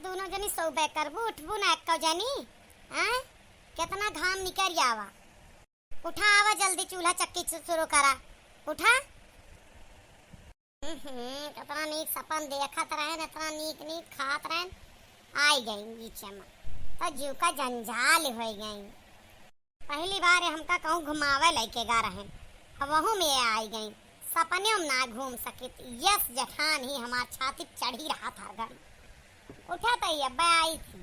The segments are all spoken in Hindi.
दोनों जनी सोबे करबू उठबू ना एक जनी। हैं कितना घाम निकल आवा। उठा आवा जल्दी चूल्हा चक्की शुरू करा। उठा। कितना नीक सपन देखत रहे, इतना नीक नीक खात रहे। आई गई बीच में तो जीव का जंजाल हो गई। पहली बार हमका कहूँ घुमावे लेके गा रहे, अब वहू में आई गई। सपने में ना घूम सके। यस जठान ही हमार छाती चढ़ी रहा था गाड़ी। उठा तो अब्बा आई थी।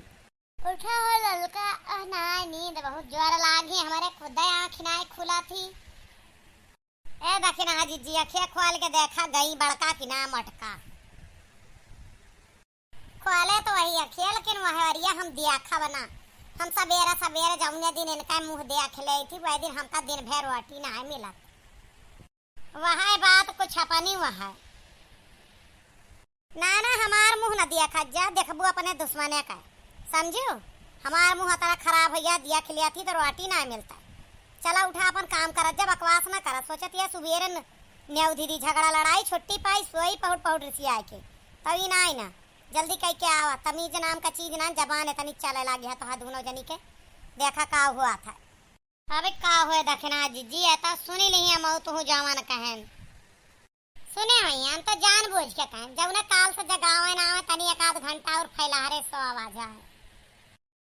उठा हो ललका। ना नींद बहुत जोर लागी, हमारे खुद आँख ना खुला थी। ए दखिना जीजी अखिया खोल के देखा गई बड़का कि ना मटका। खोले तो वही अखिया, लेकिन वह अरिया हम देखा बना। हम सवेरे सवेरे जाऊंगे दिन इनका मुंह देख ले थी। वह दिन हमका दिन भर रोटी ना मिला। वह बात कुछ अपनी वह ना ना हमार मुंह न दिया खा जा। देखबू अपने दुश्मने का समझो। हमार मुंह तरह खराब हो गया दिया खिलिया थी तो रोटी ना मिलता। चला उठा अपन काम कर जा, बकवास ना कर। सोचत या सुबेरे न्यू दीदी झगड़ा लड़ाई छुट्टी पाई सोई पहुट पहुट रसिया के तभी ना आई ना। जल्दी कह के आवा। तमीज नाम का चीज ना जबान है तनी चले लागी है तो दोनों जनी के देखा का हुआ था। अबे का हुए दखना जीजी ऐसा सुनी नहीं हम तू जवान कहन सुने हुई हम तो जान बूझ के कहन जब ना काल से जगावे ना आवे तनी एक आध घंटा और फैलारे सो आवाज आए।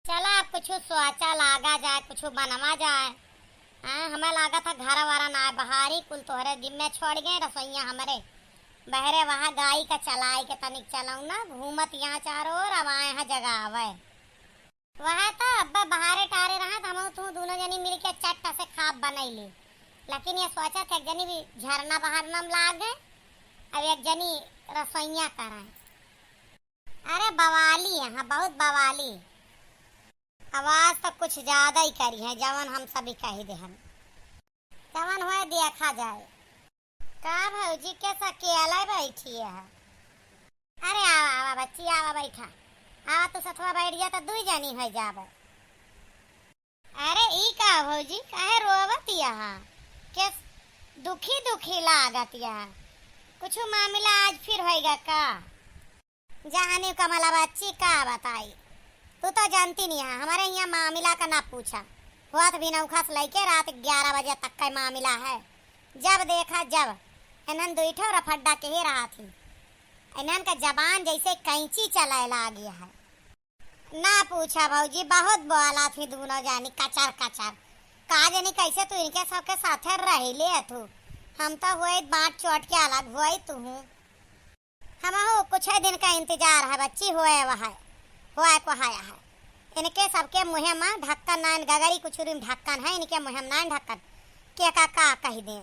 चला अब कुछ सोचा लागा जाए, कुछ बनवा जाए। हमें लागा था घर वारा ना बहारी कुल तोहरे जिम्मे छोड़ गए। रसोईया हमारे बहरे वहाँ गाय का चलाए के तनिक चलाऊ ना घूमत यहाँ चारों ओर। अब आए यहाँ जगह आवे वह तो अब्बा बहारे टारे रहा हम तू दोनों जनी मिल के चट्टा से खाप बनैली। लेकिन ये सोचा था एक जनी भी झरना बहार नम लाग गए, अब एक जनी रसोईया करा। अरे बवाली यहाँ बहुत बवाली। आवाज तो कुछ ज्यादा ही करी है जवन हम सभी कही दे हम जवन हुए देखा जाए। का भौजी कैसा अकेला बैठी है। अरे आवा आवा बच्ची आवा बैठा। आवा तो सथवा बैठ जा तो दुई जानी हो जावे। अरे ई का भौजी काहे रोवत यहाँ के दुखी दुखी लागत यहाँ। कुछ मामला आज फिर होएगा का। जाने कमला बच्ची का बताई तू तो जानती नहीं है। हमारे यहाँ मामला का ना पूछा हुआ भी नौखा से लेके रात 11 बजे तक का मामला है। जब देखा जब इन्हन दुईठो रफड्डा के ही रहा थी। इन्हन का जबान जैसे कैंची चलाए ला गया है। ना पूछा भौजी बहुत बोला थी दोनों जानी कचर कचर। का जानी कैसे तू इनके सबके साथे रह ले तू। हम तो हुए बांट चोट के अलग हुए तू हम हो कुछ दिन का इंतजार है बच्ची हुए वह हुआ को हाया है। इनके सबके मुँह में ढक्कन नान गगरी कुछ ढक्कन है इनके मुँह में नान ढक्कन के का कह दे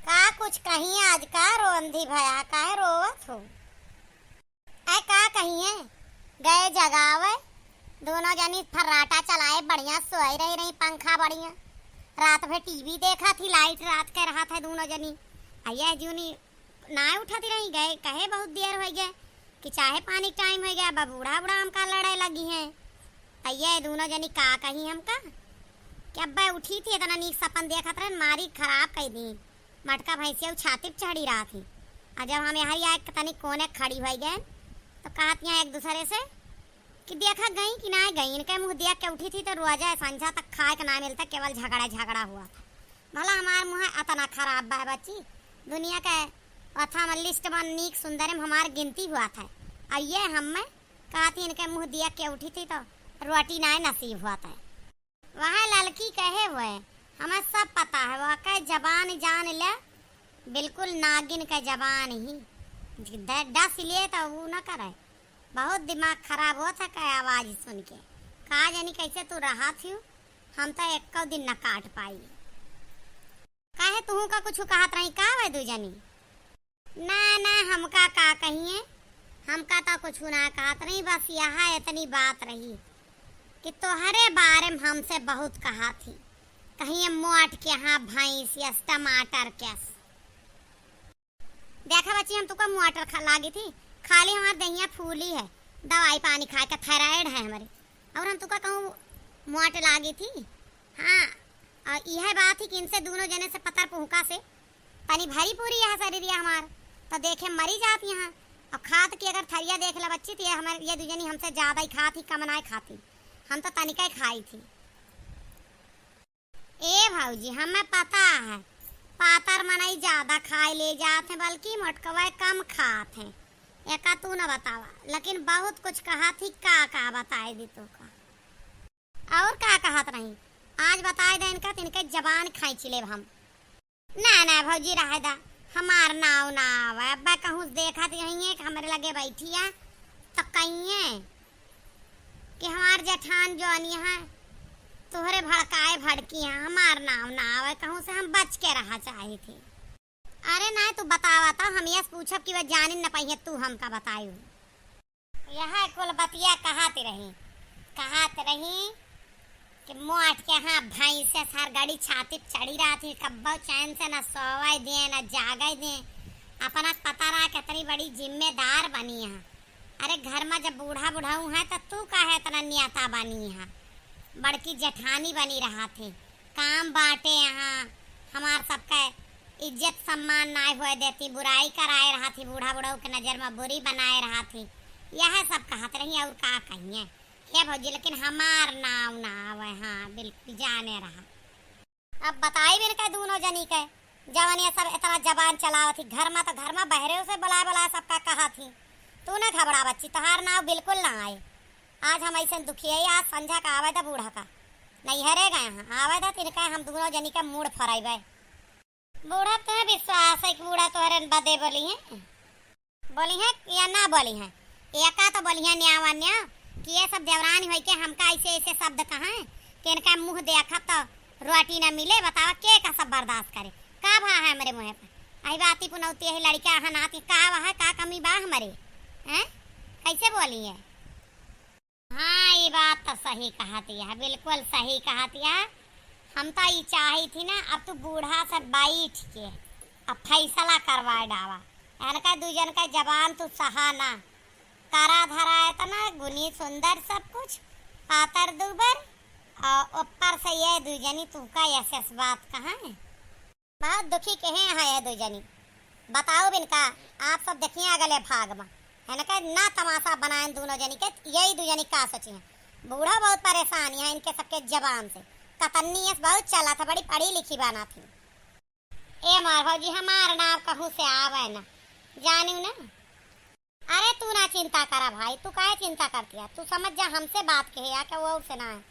का कुछ कहीं आज का रोंधी भया काहे रोवत हो। ऐ का कहिए गए जगावे दोनों जनी फर्राटा चलाए बढ़िया सोई रही पंखा बढ़िया। रात भर टीवी देखा थी लाइट रात के रहा था दोनों जनी। अय्या जूनी ना उठाती रही गए कहे बहुत देर हो गए कि चाहे पानी टाइम हो गया। बबूढ़ा बूढ़ा हमका लड़ाई लगी है। अय्या दोनों जनी का कही हमका क्या अब्बा उठी थी इतना नीक सपन देखा था मारी खराब कही दी। मटका भैंसिया छाती पे चढ़ी रहा थी। और जब हम यहाँ आए तनी कोने खड़ी हो गए तो कहत यहाँ एक दूसरे से कि देखा गई कि ना गई। इनके मुँह देख के उठी थी तो रोजा संझा तक खाए का ना मिलता केवल झगड़ा हुआ था। भला हमार मुँह इतना खराब बा बच्ची दुनिया का अथा में लिस्ट में नीक सुंदर में हमार गिनती हुआ था। और ये हम में कहती इनके मुँह देख के उठी थी तो रोटी ना नसीब हुआ था। वहाँ लड़की कहे हुए हमें सब पता है वह का जबान जान ले बिल्कुल नागिन का जबान ही डस लिए तो वो न करे। बहुत दिमाग खराब हो था क्या आवाज सुन के। कहा जानी कैसे तू रहा थी हम तो एक दिन न काट पाई। काहे तू का कुछ कहत रही का वे दू जनी। ना ना हमका का कहिए हमका तो कुछ ना कहत नहीं बस यहाँ इतनी बात रही कि तोहरे बारे में हमसे बहुत कहा थी कहीं मोट के यहाँ भैंस या टमाटर कैस। देखा बच्ची हम तुका मोटर खा लागी थी खाली हमारे दहिया फूली है दवाई पानी खा के थायराइड है हमारे और हम तुका कहूँ मोट लागी थी। हाँ और यह बात ही कि इनसे दोनों जने से पतर पुहका से तनी भरी पूरी यह शरीर हमार तो देखे मरी जात यहाँ और खात की अगर थरिया देख ले बच्ची तो ये हमारे ये दुजनी हमसे ज्यादा ही खाती, कम ना खाती। हम तो तनिका ही खाई थी। ए भाऊजी हमें पता है पातर मनई ज्यादा खाए ले जाते बल्कि मोटकवा कम खाते हैं। एका तू न बतावा, लेकिन बहुत कुछ कहा थी। का बताए दी तो का और का कहत नहीं। आज बताए दे इनका तिनके जबान खींच ले हम। ना भौजी रह दा, हमार नाव ना आवे। अब कहूँ देखा तो यही है कि हमारे लगे बैठी है तो कहीं कि हमार जेठान जौनी है तोहरे भड़काए भड़की है, हमार नाव ना आवे। कहूँ से हम बच के रहा चाहे थे। अरे ना तू बतावा तो हम ये पूछब कि वह जानी न पाई तू हमका बतायू। यह कुल बतिया कहते रही कि मोट के हाँ भैंस से सार गाड़ी छाती चढ़ी रहा थी। कब्बो चैन से न सोवाई दे न जागे दे। अपना पता रहा कितनी बड़ी जिम्मेदार बनी है। अरे घर में जब बूढ़ा बुढ़ाऊ है तो तू काहे इतना नियता बनी है। बड़की जेठानी बनी रहा थी, काम बांटे यहाँ हमार सबका इज्जत सम्मान ना हुए देती, बुराई कराए रहा थी, बूढ़ा बुढ़ाऊ के नजर में बुरी बनाए रहा थी। यह सब कहते रही और का कहिए ये भौजी, लेकिन हमार नाव ना आवे। हाँ बिल्कुल जाने रहा। अब बताई भी नहीं दोनों जनी के जवन ये सब इतना जबान चलावा थी। घर में तो घर में बहरे से बुला सबका कहा थी। तू न घबरा बच्ची, तोहार नाव बिल्कुल ना आए। आज हम ऐसे दुखी है। आज संझा का आवे था बूढ़ा का नहीं हरे गए हैं आवे था तिनका हम दोनों जनी का मूड फराइबे। बूढ़ा तो है विश्वास है कि बूढ़ा तोहरे बदे बोली है या ना बोली है। एका तो बोली है न्यावन्या कि ये सब देवरानी हो के हमका ऐसे ऐसे शब्द कहाँ कि इनका मुँह देखा तो रोटी ना मिले। बतावा के का सब बर्दाश्त करे। का भा है हमारे मुँह पे आई बाती पुनौती है लड़कियाँ हनाती का वह का कमी बा हमारे हैं कैसे बोली है। हाँ ये बात तो सही कहती है, बिल्कुल सही कहती है। हम तो ये चाही थी ना अब तू बूढ़ा से बैठ के अब फैसला करवा डावा। इनका दूजन का जबान तू सहा ना करा धरा है तो ना गुनी सुंदर सब कुछ पातर दुबर और ऊपर से ये दूजनी तू का यस बात कहाँ है। बहुत दुखी कहे हैं ये दूजनी। बताओ बिनका आप सब देखिए अगले भाग में है ना ना तमाशा बनाए दोनों जनी के। यही दूजनी का सोची है। बूढ़ा बहुत परेशानी है इनके सबके जबान से। कतन्नी बहुत चला था, बड़ी पढ़ी लिखी बना थी। ए मार भौजी हमार नाम कहूँ से आवे ना जानू ना। अरे तू ना चिंता करा भाई, तू काहे चिंता करती है। तू समझ जा हमसे बात कहे या क्या वो से ना है।